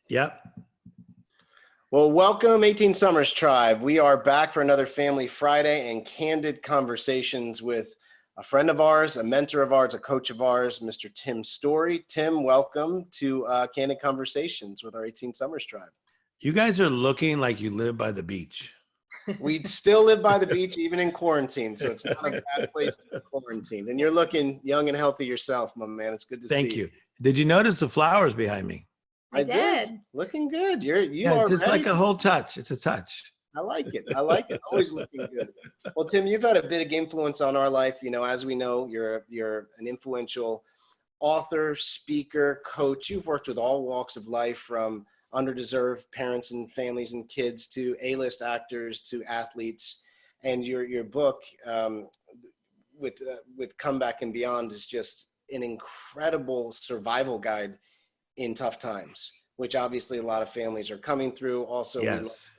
Yep. Well, welcome 18 Summers Tribe. We are back for another Family Friday and candid conversations with a friend of ours, a mentor of ours, a coach of ours, Mr. Tim Storey. Tim, welcome to Candid Conversations with our 18 Summers Tribe. You guys are looking like you live by the beach. We still live by the beach, even in quarantine, so it's not a bad place to be quarantined. And you're looking young and healthy yourself, my man. It's good to see you. Thank you. Did you notice the flowers behind me? I did. Looking good. You Yeah, are it's just ready. like a whole touch. It's a touch. I like it. Always looking good. Well, Tim, you've had a big influence on our life. You know, as we know, you're an influential author, speaker, coach. You've worked with all walks of life, from underdeserved parents and families and kids to A-list actors to athletes. And your book with Comeback and Beyond is just an incredible survival guide in tough times, which obviously a lot of families are coming through. Also, Yes. we love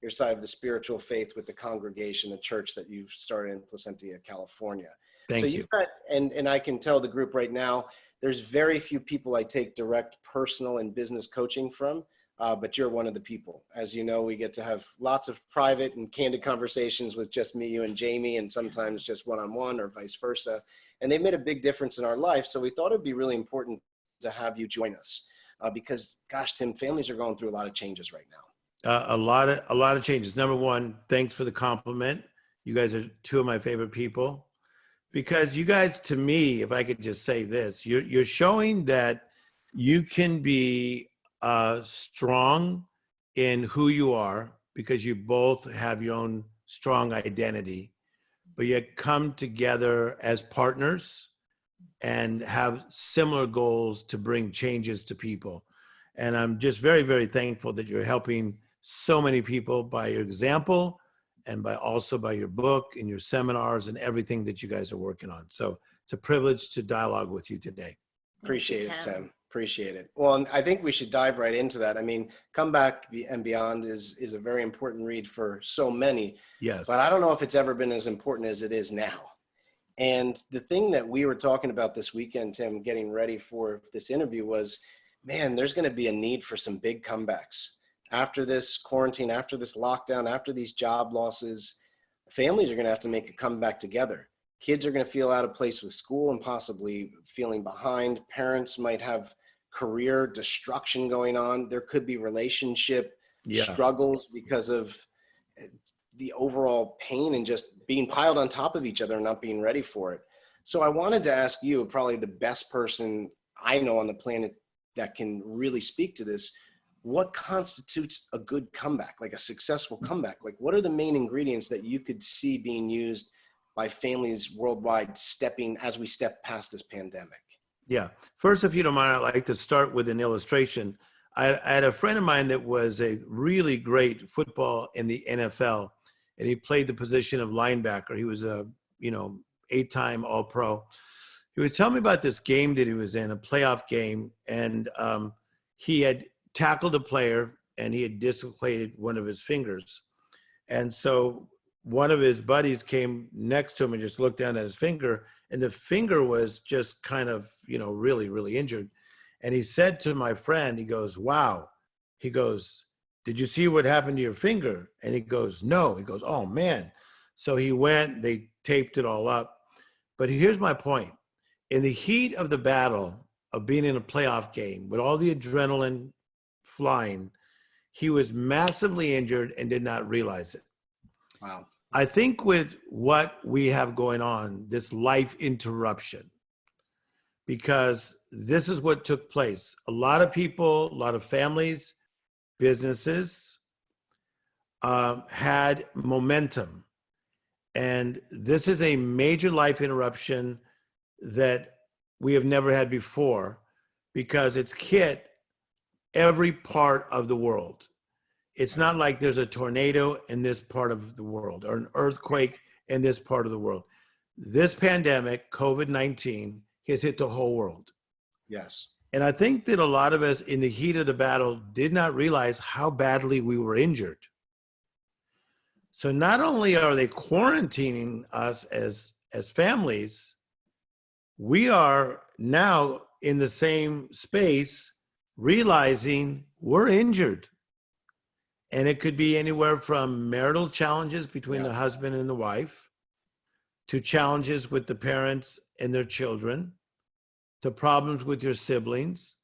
your side of the spiritual faith with the congregation, the church that you've started in Placentia, California. Thank you. You've got, and I can tell the group right now, there's very few people I take direct personal and business coaching from, but you're one of the people. As you know, we get to have lots of private and candid conversations with just me, you, and Jamie, and sometimes just one-on-one or vice versa. And they've made a big difference in our life. So we thought it'd be really important to have you join us because, gosh, Tim, families are going through a lot of changes right now. A lot of changes. Number one, thanks for the compliment. You guys are two of my favorite people, because you guys, to me, if I could just say this, you're showing that you can be strong in who you are, because you both have your own strong identity, but yet come together as partners and have similar goals to bring changes to people. And I'm just very, very thankful that you're helping so many people by your example and also by your book and your seminars and everything that you guys are working on. So it's a privilege to dialogue with you today. Appreciate it, Tim. Appreciate it. Well, and I think we should dive right into that. I mean, Comeback and Beyond is a very important read for so many. Yes. But I don't know if it's ever been as important as it is now. And the thing that we were talking about this weekend, Tim, getting ready for this interview was, man, there's going to be a need for some big comebacks. After this quarantine, after this lockdown, after these job losses, families are going to have to make a comeback together. Kids are going to feel out of place with school and possibly feeling behind. Parents might have career destruction going on. There could be relationship struggles because of the overall pain and just being piled on top of each other and not being ready for it. So I wanted to ask you, probably the best person I know on the planet that can really speak to this, what constitutes a good comeback, like a successful comeback? Like, what are the main ingredients that you could see being used by families worldwide as we step past this pandemic? Yeah. First, if you don't mind, I'd like to start with an illustration. I had a friend of mine that was a really great football in the NFL, and he played the position of linebacker. He was a, 8-time All-Pro. He was telling me about this game that he was in, a playoff game, and he had tackled a player and he had dislocated one of his fingers. And so one of his buddies came next to him and just looked down at his finger, and the finger was just kind of, really, really injured. And he said to my friend, he goes, wow. He goes, did you see what happened to your finger? And he goes, no. He goes, oh man. So he went, they taped it all up. But here's my point. In the heat of the battle of being in a playoff game with all the adrenaline flying, he was massively injured and did not realize it. Wow. I think with what we have going on, this life interruption, because this is what took place. A lot of people, a lot of families, businesses had momentum. And this is a major life interruption that we have never had before, because it's hit every part of the world. It's not like there's a tornado in this part of the world or an earthquake in this part of the world. This pandemic, COVID-19, has hit the whole world. Yes. And I think that a lot of us in the heat of the battle did not realize how badly we were injured. So not only are they quarantining us as families, we are now in the same space realizing we're injured. And it could be anywhere from marital challenges between the husband and the wife, to challenges with the parents and their children, to problems with your siblings,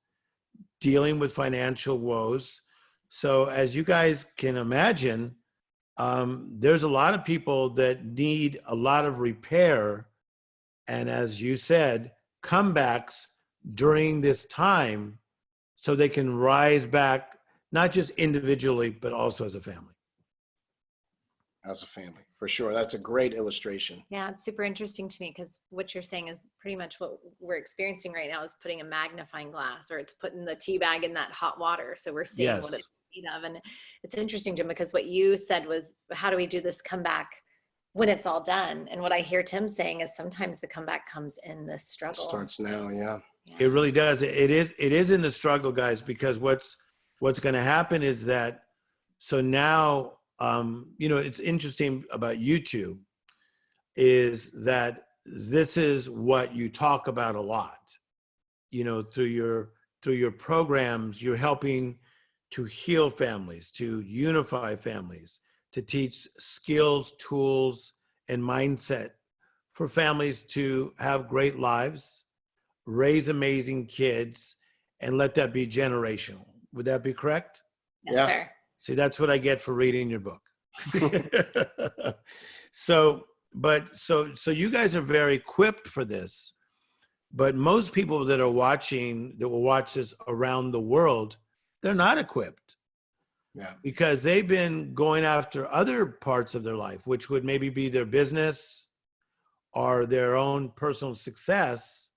dealing with financial woes. So as you guys can imagine, there's a lot of people that need a lot of repair. And as you said, comebacks during this time so they can rise back, not just individually, but also as a family. As a family, for sure. That's a great illustration. Yeah, it's super interesting to me because what you're saying is pretty much what we're experiencing right now is putting a magnifying glass, or it's putting the tea bag in that hot water. So we're seeing what it's made of. And it's interesting, Jim, because what you said was, how do we do this comeback when it's all done? And what I hear Tim saying is sometimes the comeback comes in this struggle. It starts now, yeah. It really does. It is in the struggle, guys, because what's going to happen is that, so now, it's interesting about you two is that this is what you talk about a lot, through your programs. You're helping to heal families, to unify families, to teach skills, tools, and mindset for families to have great lives, raise amazing kids, and let that be generational. Would that be correct? Yes, sir. See, that's what I get for reading your book. So you guys are very equipped for this, but most people that will watch this around the world, they're not equipped. Yeah. Because they've been going after other parts of their life, which would maybe be their business or their own personal success.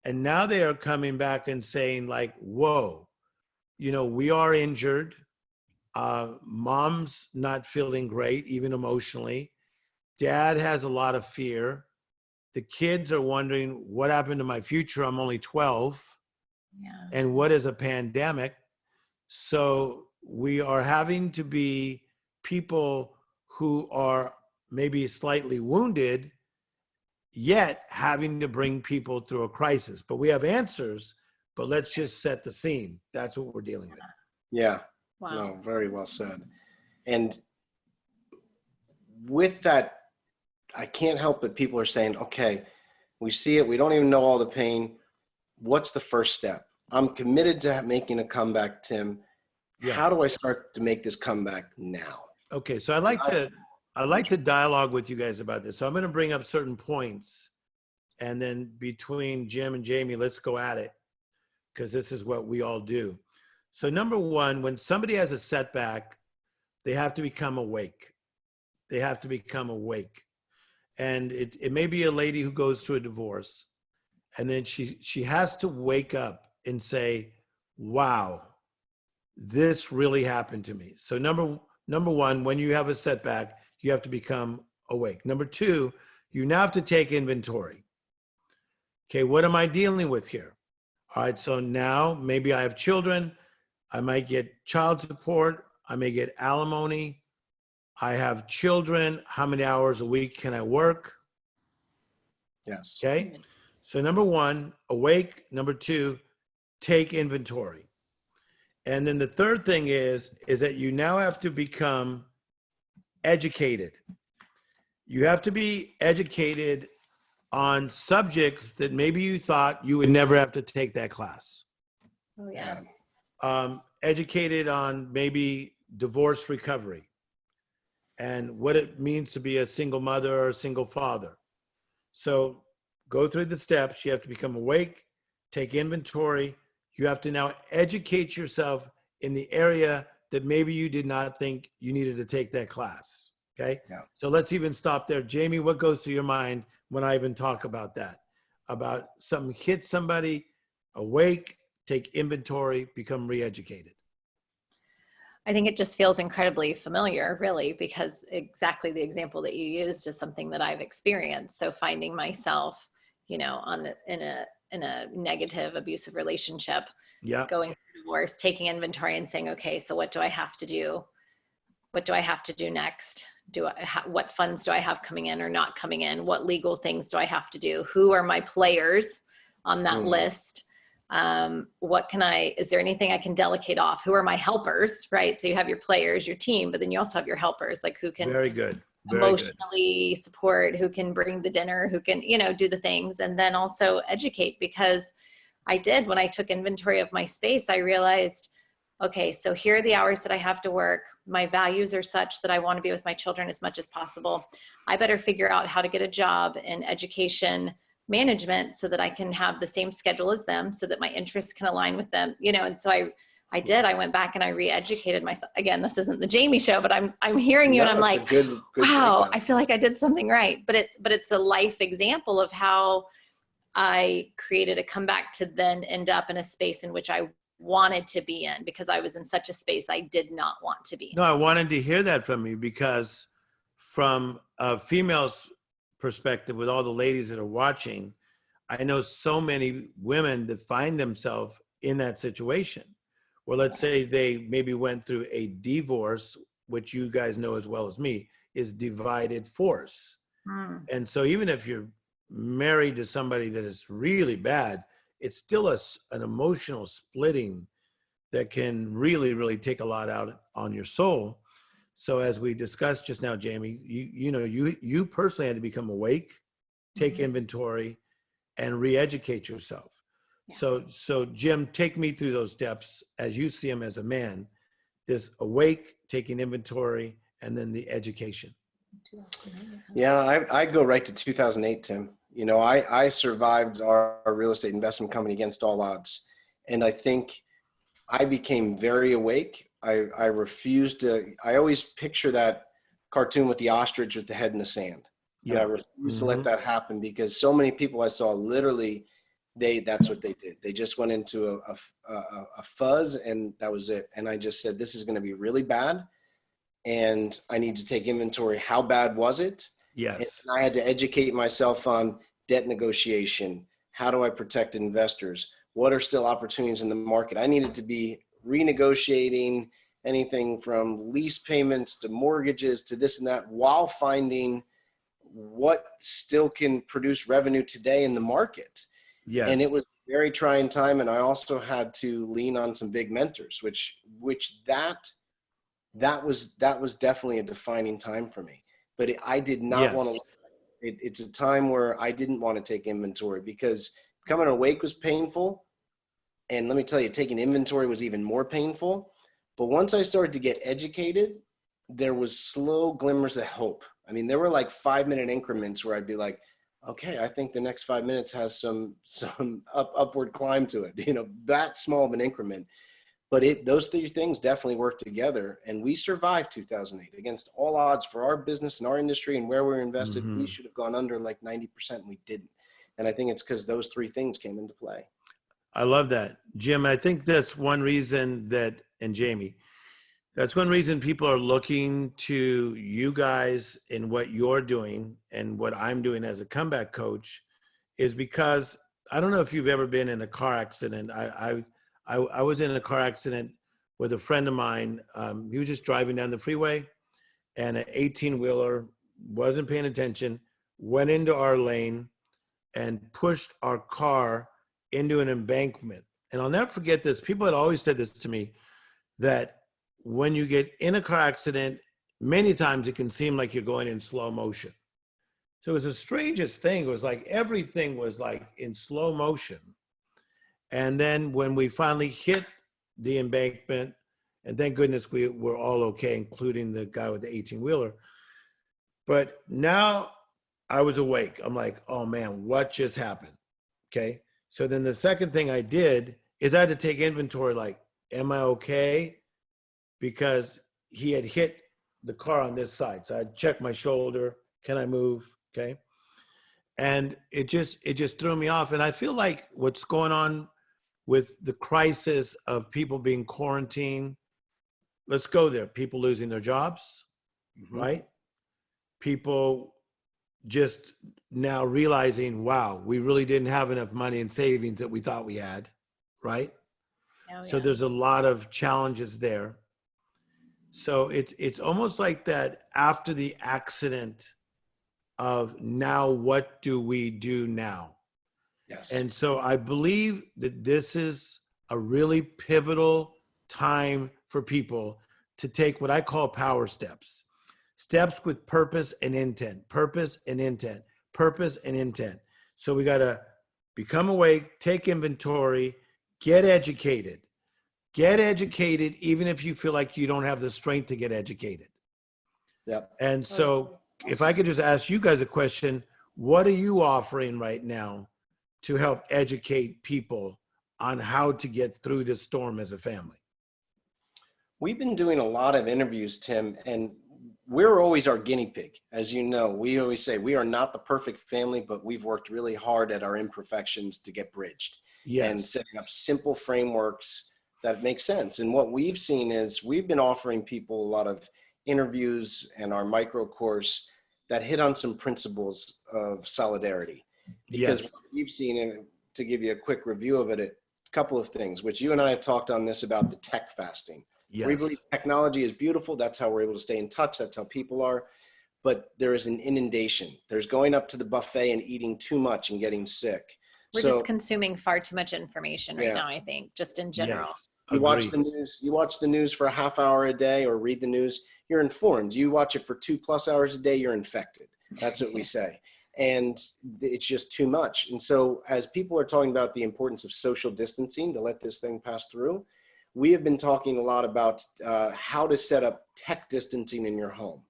And now they are coming back and saying like, whoa, we are injured. Mom's not feeling great, even emotionally. Dad has a lot of fear. The kids are wondering what happened to my future. I'm only 12. Yeah. And what is a pandemic? So we are having to be people who are maybe slightly wounded, yet having to bring people through a crisis. But we have answers, but let's just set the scene. That's what we're dealing with. Yeah. Wow. No, very well said. And with that, I can't help but people are saying, okay, we see it. We don't even know all the pain. What's the first step? I'm committed to making a comeback, Tim. Yeah. How do I start to make this comeback now? Okay. So I'd like to dialogue with you guys about this. So I'm going to bring up certain points, and then between Jim and Jamie, let's go at it, because this is what we all do. So number one, when somebody has a setback, they have to become awake. They have to become awake. And it may be a lady who goes through a divorce, and then she has to wake up and say, wow, this really happened to me. So number one, when you have a setback, you have to become awake. Number two, you now have to take inventory. Okay, what am I dealing with here? All right, so now maybe I have children. I might get child support. I may get alimony. I have children. How many hours a week can I work? Yes. Okay. So number one, awake. Number two, take inventory. And then the third thing is that you now have to become educated. You have to be educated on subjects that maybe you thought you would never have to take that class. Oh, yes. Educated on maybe divorce recovery and what it means to be a single mother or a single father. So go through the steps. You have to become awake, take inventory. You have to now educate yourself in the area that maybe you did not think you needed to take that class. Okay. Yeah. So let's even stop there. Jamie, what goes through your mind when I even talk about that? About something hit somebody, awake, take inventory, become re-educated. I think it just feels incredibly familiar, really, because exactly the example that you used is something that I've experienced. So finding myself, in a negative, abusive relationship, going through divorce, taking inventory and saying, okay, so what do I have to do? What do I have to do next? What funds do I have coming in or not coming in? What legal things do I have to do? Who are my players on that list? Is there anything I can delegate off? Who are my helpers, right? So you have your players, your team, but then you also have your helpers, like who can Very good. Very good. emotionally support, who can bring the dinner, who can, do the things, and then also educate. Because when I took inventory of my space, I realized, okay, so here are the hours that I have to work. My values are such that I want to be with my children as much as possible. I better figure out how to get a job in education management so that I can have the same schedule as them, so that my interests can align with them, and so I went back and I re-educated myself. Again, this isn't the Jamie show, but I'm hearing you and I'm like, good wow, breakdown. I feel like I did something right. But it's a life example of how I created a comeback to then end up in a space in which I wanted to be in, because I was in such a space I did not want to be in. No, I wanted to hear that from you, because from a female's perspective, with all the ladies that are watching, I know so many women that find themselves in that situation. Well, let's say they maybe went through a divorce, which you guys know as well as me is divided force. And so even if you're married to somebody that is really bad, it's still an emotional splitting that can really, really take a lot out on your soul. So as we discussed just now, Jamie, you personally had to become awake, take inventory, and re-educate yourself. Yes. So Jim, take me through those steps as you see them as a man. This awake, taking inventory, and then the education. Yeah, I go right to 2008, Tim. I survived our real estate investment company against all odds. And I think I became very awake. I refused to, I always picture that cartoon with the ostrich with the head in the sand. Yeah. And I refused to let that happen, because so many people I saw, literally, that's what they did. They just went into a fuzz, and that was it. And I just said, this is going to be really bad, and I need to take inventory. How bad was it? Yes. And I had to educate myself on debt negotiation. How do I protect investors? What are still opportunities in the market? I needed to be renegotiating anything from lease payments to mortgages to this and that, while finding what still can produce revenue today in the market. Yes. And it was a very trying time. And I also had to lean on some big mentors, which that was definitely a defining time for me. But I did not want to. It's a time where I didn't want to take inventory, because becoming awake was painful. And let me tell you, taking inventory was even more painful. But once I started to get educated, there was slow glimmers of hope. I mean, there were like 5-minute increments where I'd be like, okay, I think the next 5 minutes has some upward climb to it, that small of an increment. But those three things definitely worked together, and we survived 2008 against all odds for our business and our industry and where we were invested. We should have gone under like 90%, and we didn't. And I think it's because those three things came into play. I love that, Jim. I think that's one reason and Jamie, that's one reason people are looking to you guys in what you're doing and what I'm doing as a comeback coach, is because I don't know if you've ever been in a car accident. I was in a car accident with a friend of mine. He was just driving down the freeway, and an 18-wheeler wasn't paying attention, went into our lane and pushed our car into an embankment. And I'll never forget this. People had always said this to me, that when you get in a car accident, many times it can seem like you're going in slow motion. So it was the strangest thing. It was like everything was like in slow motion. And then when we finally hit the embankment, and thank goodness we were all okay, including the guy with the 18-wheeler. But now I was awake. I'm like, oh man, what just happened? Okay. So then the second thing I did is I had to take inventory, like, am I okay? Because he had hit the car on this side. So I checked my shoulder. Can I move? Okay. And it just threw me off. And I feel like what's going on with the crisis of people being quarantined, let's go there. People losing their jobs, right? People just now realizing, wow, we really didn't have enough money in savings that we thought we had, right? Oh, yeah. So there's a lot of challenges there. So it's almost like that after the accident of now, what do we do now? Yes. And so I believe that this is a really pivotal time for people to take what I call power steps. Steps with purpose and intent, purpose and intent, purpose and intent. So we got to become awake, take inventory, get educated. Get educated, even if you feel like you don't have the strength to get educated. Yep. And so if I could just ask you guys a question, what are you offering right now to help educate people on how to get through this storm as a family? We've been doing a lot of interviews, Tim, and we're always our guinea pig. As you know, we always say we are not the perfect family, but we've worked really hard at our imperfections to get bridged. Yes. And setting up simple frameworks that make sense. And what we've seen is we've been offering people a lot of interviews and our micro course that hit on some principles of solidarity. Because Yes. what we've seen, and to give you a quick review of it, a couple of things, which you and I have talked on this about the tech fasting. Yes. We believe technology is beautiful. That's how we're able to stay in touch. That's how people are. But there is an inundation. There's going up to the buffet and eating too much and getting sick. We're just consuming far too much information right now, I think, just in general. Yes. You watch the news for a half hour a day or read the news, you're informed. You watch it for 2+ hours a day, you're infected. That's what we say. And it's just too much. And so as people are talking about the importance of social distancing to let this thing pass through, we have been talking a lot about how to set up tech distancing in your home.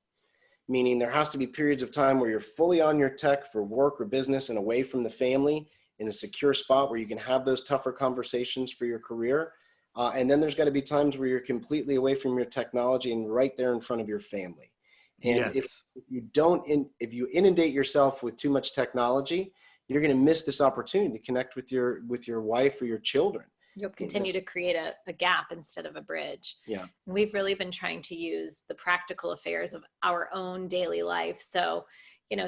Meaning there has to be periods of time where you're fully on your tech for work or business and away from the family in a secure spot where you can have those tougher conversations for your career. And then there's got to be times where you're completely away from your technology and right there in front of your family. And Yes. if you inundate yourself with too much technology, you're going to miss this opportunity to connect with your wife or your children. You'll continue to create a gap instead of a bridge. Yeah. And we've really been trying to use the practical affairs of our own daily life. So,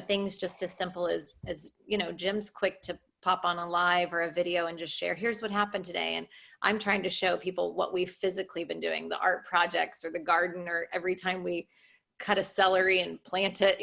things just as simple as Jim's quick to pop on a live or a video and just share, here's what happened today. And I'm trying to show people what we've physically been doing, the art projects or the garden, or every time we cut a celery and plant it,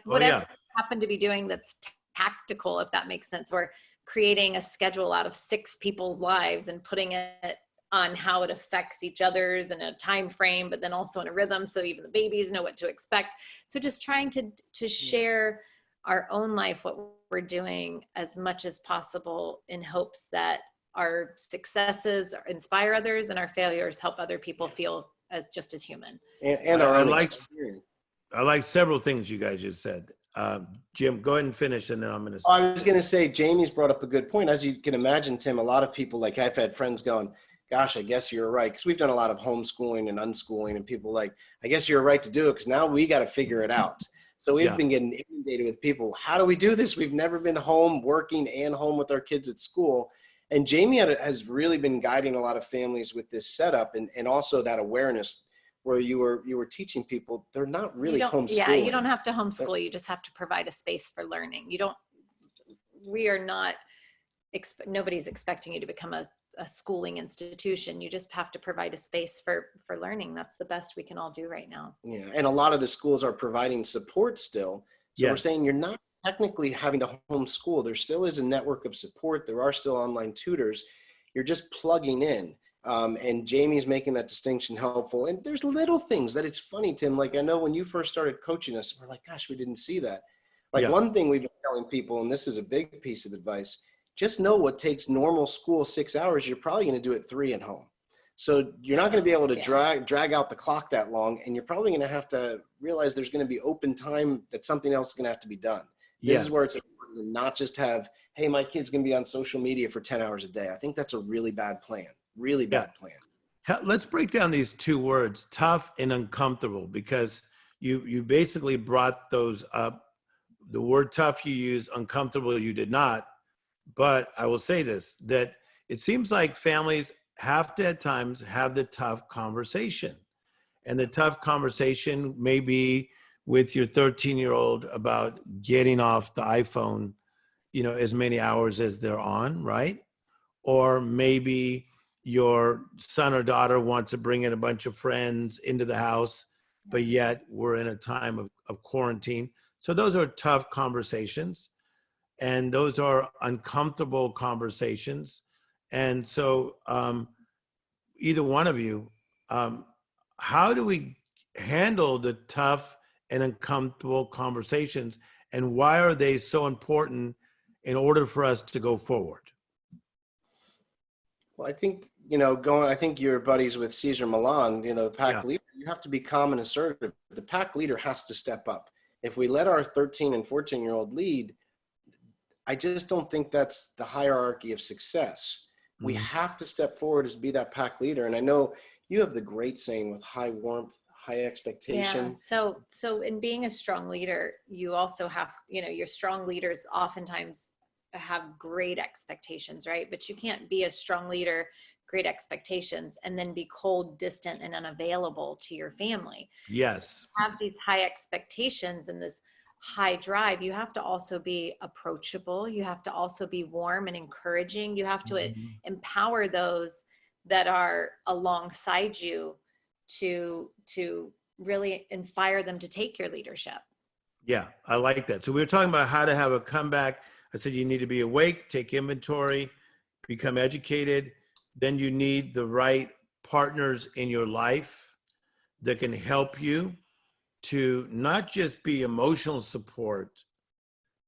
whatever we happen to be doing that's tactical, if that makes sense. Or creating a schedule out of 6 people's lives and putting it on how it affects each other's in a time frame, but then also in a rhythm, so even the babies know what to expect. So just trying to share our own life, what we're doing, as much as possible, in hopes that our successes inspire others and our failures help other people feel just as human. And our own experience. I like several things you guys just said. Jim, go ahead and finish, and then I'm going to. I was going to say, Jamie's brought up a good point. As you can imagine, Tim, a lot of people, like I've had friends going, gosh, I guess you're right. Because we've done a lot of homeschooling and unschooling, and people like, I guess you're right to do it because now we got to figure it out. So we've been getting inundated with people. How do we do this? We've never been home working and home with our kids at school. And Jamie has really been guiding a lot of families with this setup and also that awareness where you were teaching people they're not really homeschooling. Yeah, you don't have to homeschool. You just have to provide a space for learning. Nobody's expecting you to become a schooling institution. You just have to provide a space for learning. That's the best we can all do right now. Yeah, and a lot of the schools are providing support still. So we're saying you're not technically having to homeschool. There still is a network of support. There are still online tutors. You're just plugging in. And Jamie's making that distinction helpful. And there's little things that it's funny, Tim. Like I know when you first started coaching us, we're like, gosh, we didn't see that. Like one thing we've been telling people, and this is a big piece of advice, just know what takes normal school 6 hours, you're probably going to do it 3 at home. So you're not going to be able to drag out the clock that long. And you're probably going to have to realize there's going to be open time that something else is going to have to be done. This is where it's important to not just have, hey, my kid's going to be on social media for 10 hours a day. I think that's a really bad plan. Really bad plan. Let's break down these 2 words, tough and uncomfortable, because you basically brought those up. The word tough you used, uncomfortable you did not. But I will say this, that it seems like families have to at times have the tough conversation. And the tough conversation may be with your 13-year-old about getting off the iPhone, as many hours as they're on, right? Or maybe your son or daughter wants to bring in a bunch of friends into the house, but yet we're in a time of quarantine. So those are tough conversations. And those are uncomfortable conversations. And so either one of you, how do we handle the tough and uncomfortable conversations, and why are they so important in order for us to go forward? Well, I think, I think you're buddies with Cesar Millan, the pack leader. You have to be calm and assertive. The pack leader has to step up. If we let our 13 and 14-year-old lead, I just don't think that's the hierarchy of success. Mm-hmm. We have to step forward as be that pack leader. And I know you have the great saying with high warmth, high expectation. Yeah. So in being a strong leader, you also have, your strong leaders oftentimes have great expectations, right? But you can't be a strong leader, great expectations, and then be cold, distant, and unavailable to your family. Yes. You have these high expectations and this high drive. You have to also be approachable. You have to also be warm and encouraging. You have to empower those that are alongside you to really inspire them to take your leadership. Yeah, I like that. So we were talking about how to have a comeback. I said you need to be awake, take inventory, become educated. Then you need the right partners in your life that can help you to not just be emotional support,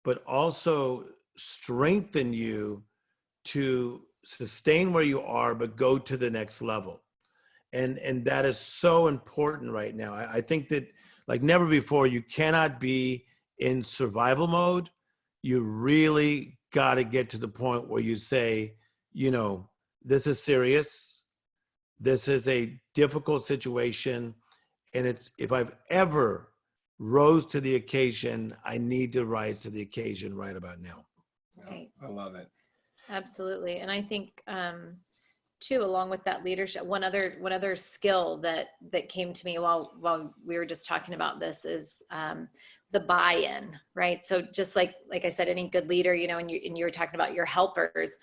but also strengthen you to sustain where you are, but go to the next level. And that is so important right now. I think that like never before, you cannot be in survival mode. You really got to get to the point where you say, this is serious. This is a difficult situation. And if I've ever rose to the occasion, I need to rise to the occasion right about now. Right. I love it. Absolutely. And I think, too, along with that leadership, one other skill that came to me while we were just talking about this is the buy-in, right? So just like I said, any good leader, and you were talking about your helpers,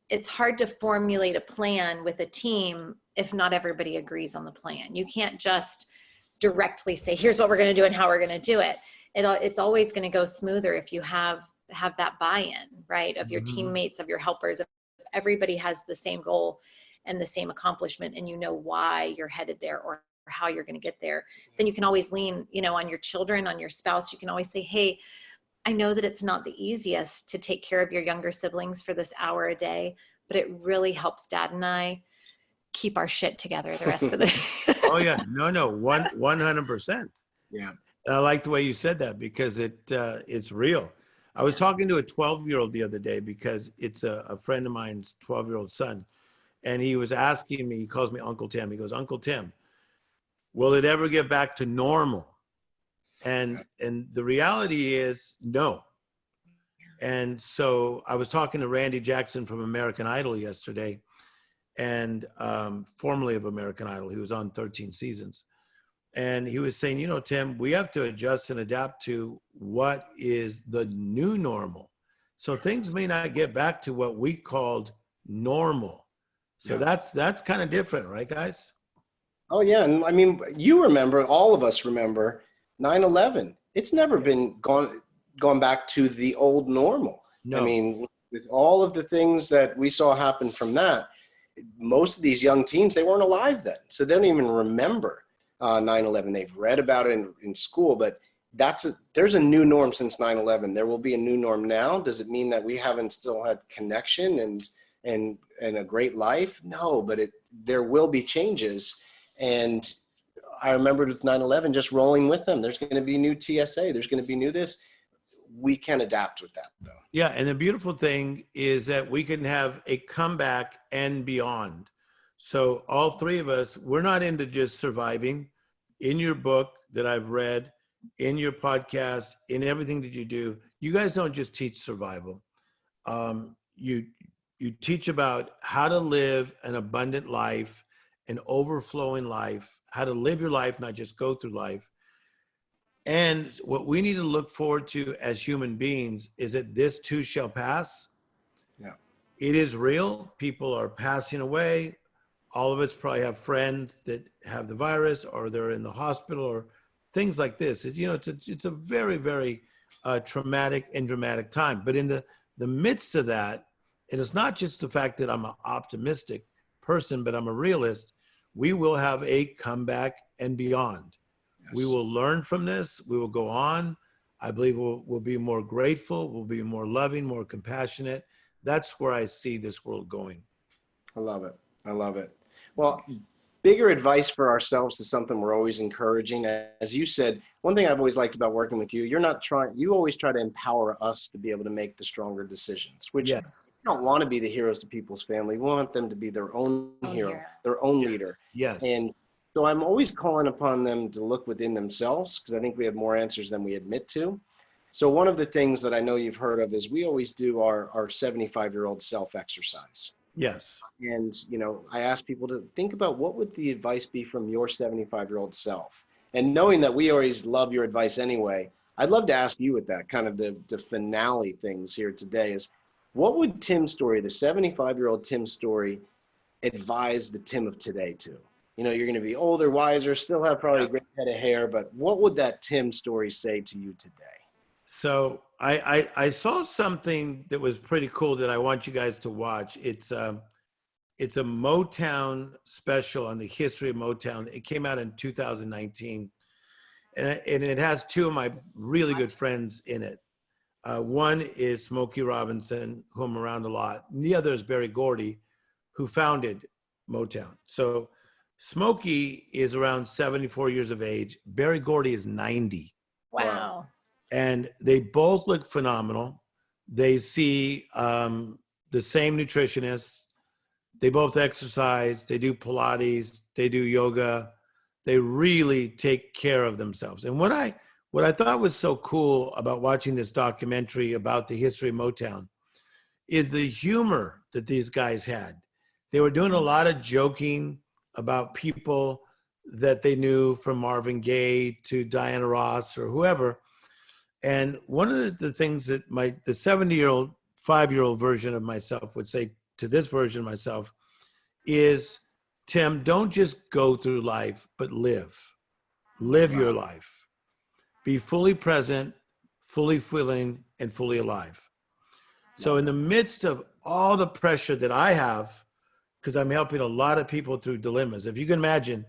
it's hard to formulate a plan with a team if not everybody agrees on the plan. You can't just directly say, here's what we're going to do and how we're going to do it. It's always going to go smoother if you have that buy-in, right, of your teammates, of your helpers. If everybody has the same goal and the same accomplishment, and why you're headed there or how you're going to get there, then you can always lean, on your children, on your spouse. You can always say, hey, I know that it's not the easiest to take care of your younger siblings for this hour a day, but it really helps Dad and I keep our shit together the rest of the day. Oh yeah, no, 100%. Yeah. And I like the way you said that because it's real. I was talking to a 12-year-old the other day because it's a friend of mine's 12-year-old son. And he was asking me, he calls me Uncle Tim. He goes, Uncle Tim, will it ever get back to normal? And the reality is no. And so I was talking to Randy Jackson from American Idol yesterday, and formerly of American Idol. He was on 13 seasons. And he was saying, Tim, we have to adjust and adapt to what is the new normal. So things may not get back to what we called normal. So that's kind of different, right, guys? Oh, yeah. And I mean, all of us remember 9/11. It's never been gone back to the old normal. No. I mean, with all of the things that we saw happen from that, most of these young teens, they weren't alive then. So they don't even remember 9/11. They've read about it in school, but there's a new norm since 9/11. There will be a new norm now. Does it mean that we haven't still had connection and a great life? No, but there will be changes. And I remembered with 9/11 just rolling with them. There's going to be new TSA. There's going to be new this. We can adapt with that, though. Yeah, and the beautiful thing is that we can have a comeback and beyond. So all three of us, we're not into just surviving. In your book that I've read, in your podcast, in everything that you do, you guys don't just teach survival. You teach about how to live an abundant life, an overflowing life, how to live your life, not just go through life. And what we need to look forward to as human beings is that this too shall pass. Yeah. It is real. People are passing away. All of us probably have friends that have the virus or they're in the hospital or things like this. It's a very, very traumatic and dramatic time. But in the midst of that, and it's not just the fact that I'm an optimistic person, but I'm a realist, we will have a comeback and beyond. Yes. We will learn from this. We will go on. I believe we'll be more grateful. We'll be more loving, more compassionate. That's where I see this world going. I love it. I love it. Well, bigger advice for ourselves is something we're always encouraging. As you said, one thing I've always liked about working with you, you always try to empower us to be able to make the stronger decisions, which yes. we don't want to be the heroes to people's family. We want them to be their own hero, their own leader. Yes. And so I'm always calling upon them to look within themselves, because I think we have more answers than we admit to. So one of the things that I know you've heard of is we always do our 75-year-old self exercise. Yes. And, I ask people to think about what would the advice be from your 75-year-old self. And knowing that we always love your advice anyway, I'd love to ask you with that kind of the finale things here today is, what would Tim Storey, the 75-year-old Tim Storey, advise the Tim of today to? You're going to be older, wiser, still have probably a great head of hair, but what would that Tim Storey say to you today? So I saw something that was pretty cool that I want you guys to watch. It's a Motown special on the history of Motown. It came out in 2019, and it has two of my really good friends in it. One is Smokey Robinson, who I'm around a lot. And the other is Berry Gordy, who founded Motown. So Smokey is around 74 years of age. Berry Gordy is 90. Wow. And they both look phenomenal. They see the same nutritionists. They both exercise. They do Pilates. They do yoga. They really take care of themselves. And what I thought was so cool about watching this documentary about the history of Motown is the humor that these guys had. They were doing a lot of joking about people that they knew, from Marvin Gaye to Diana Ross or whoever. And one of the things that the 70-year-old, 5-year-old version of myself would say to this version of myself is, Tim, don't just go through life, but live. Live your life. Be fully present, fully feeling, and fully alive. So in the midst of all the pressure that I have, because I'm helping a lot of people through dilemmas, if you can imagine,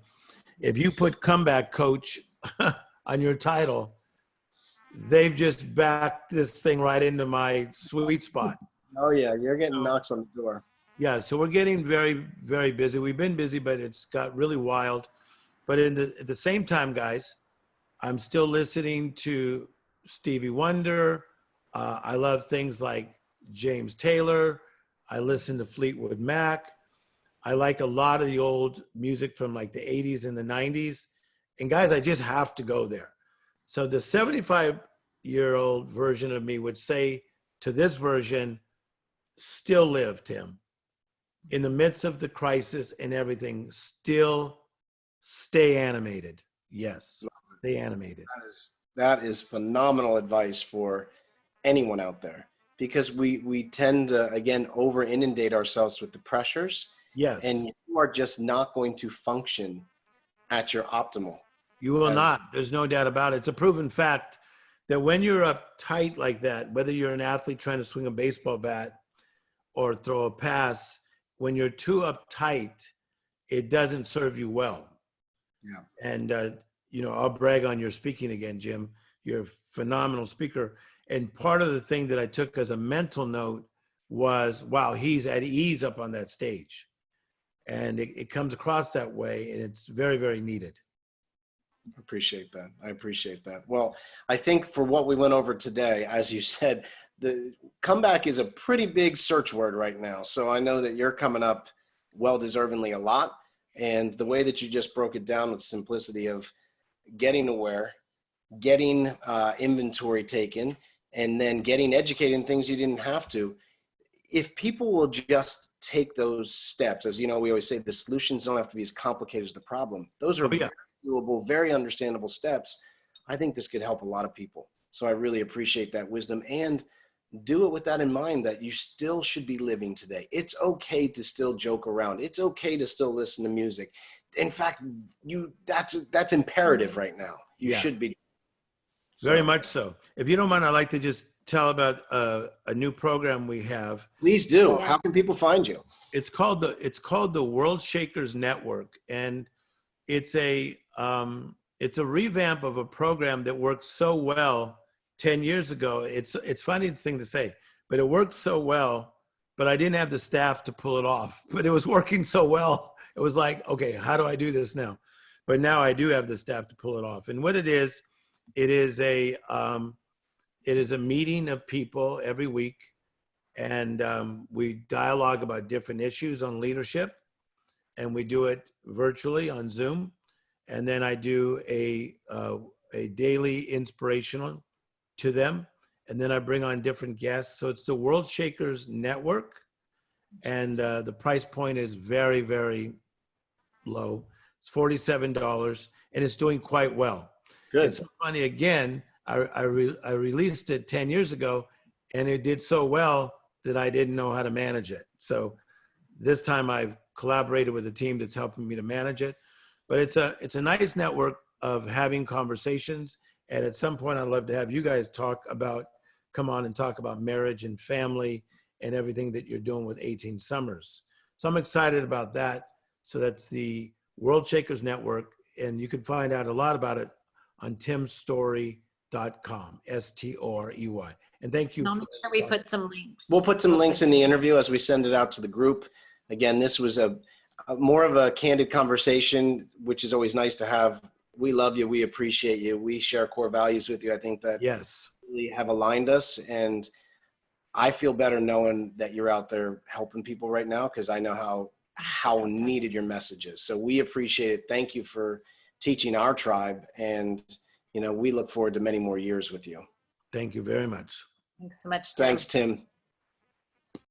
if you put comeback coach on your title, they've just backed this thing right into my sweet spot. Oh yeah, you're getting knocks on the door. Yeah, so we're getting very, very busy. We've been busy, but it's got really wild. But at the same time, guys, I'm still listening to Stevie Wonder. I love things like James Taylor. I listen to Fleetwood Mac. I like a lot of the old music from like the 80s and the 90s. And guys, I just have to go there. So the 75-year-old version of me would say to this version, still live, Tim. In the midst of the crisis and everything, still stay animated. Yes, stay animated. That is phenomenal advice for anyone out there, because we tend to, again, over inundate ourselves with the pressures. Yes. And you are just not going to function at your optimal. You will not. There's no doubt about it. It's a proven fact that when you're uptight like that, whether you're an athlete trying to swing a baseball bat or throw a pass, when you're too uptight, it doesn't serve you well. Yeah. And, I'll brag on your speaking again, Jim. You're a phenomenal speaker. And part of the thing that I took as a mental note was, wow, he's at ease up on that stage. And it comes across that way, and it's very, very needed. I appreciate that. Well, I think for what we went over today, as you said, the comeback is a pretty big search word right now. So I know that you're coming up well-deservingly a lot. And the way that you just broke it down with simplicity of getting aware, getting inventory taken, and then getting educated in things you didn't have to. If people will just take those steps, as you know, we always say the solutions don't have to be as complicated as the problem. Those are very doable, very understandable steps. I think this could help a lot of people. So I really appreciate that wisdom, and do it with that in mind, that you still should be living today. It's okay to still joke around. It's okay to still listen to music. In fact, that's imperative right now. You should be. Very much so. If you don't mind, I'd like to just tell about a new program we have. Please do. Yeah. How can people find you? It's called the World Shakers Network, and it's a revamp of a program that worked so well 10 years ago. It's a funny thing to say, but it worked so well, but I didn't have the staff to pull it off. But it was working so well, it was like, okay, how do I do this now? But now I do have the staff to pull it off. And what it is a meeting of people every week, and we dialogue about different issues on leadership, and we do it virtually on Zoom. And then I do a daily inspirational to them, and then I bring on different guests. So it's the World Shakers Network, and the price point is very, very low. It's $47, and it's doing quite well. Good. It's so funny, again, I released it 10 years ago, and it did so well that I didn't know how to manage it. So this time I've collaborated with a team that's helping me to manage it. But it's a nice network of having conversations. And at some point, I'd love to have you guys come on and talk about marriage and family and everything that you're doing with 18 Summers. So I'm excited about that. So that's the World Shakers Network. And you can find out a lot about it on timstorey.com, STOREY. And thank you. And I'll make sure we put some links. We'll put some links in the interview as we send it out to the group. Again, this was a more of a candid conversation, which is always nice to have. We love you. We appreciate you. We share core values with you. I think that Yes, really have aligned us. And I feel better knowing that you're out there helping people right now, because I know how needed your message is. So we appreciate it. Thank you for teaching our tribe. And, we look forward to many more years with you. thank you very much. Thanks so much, Tim. Thanks, Tim.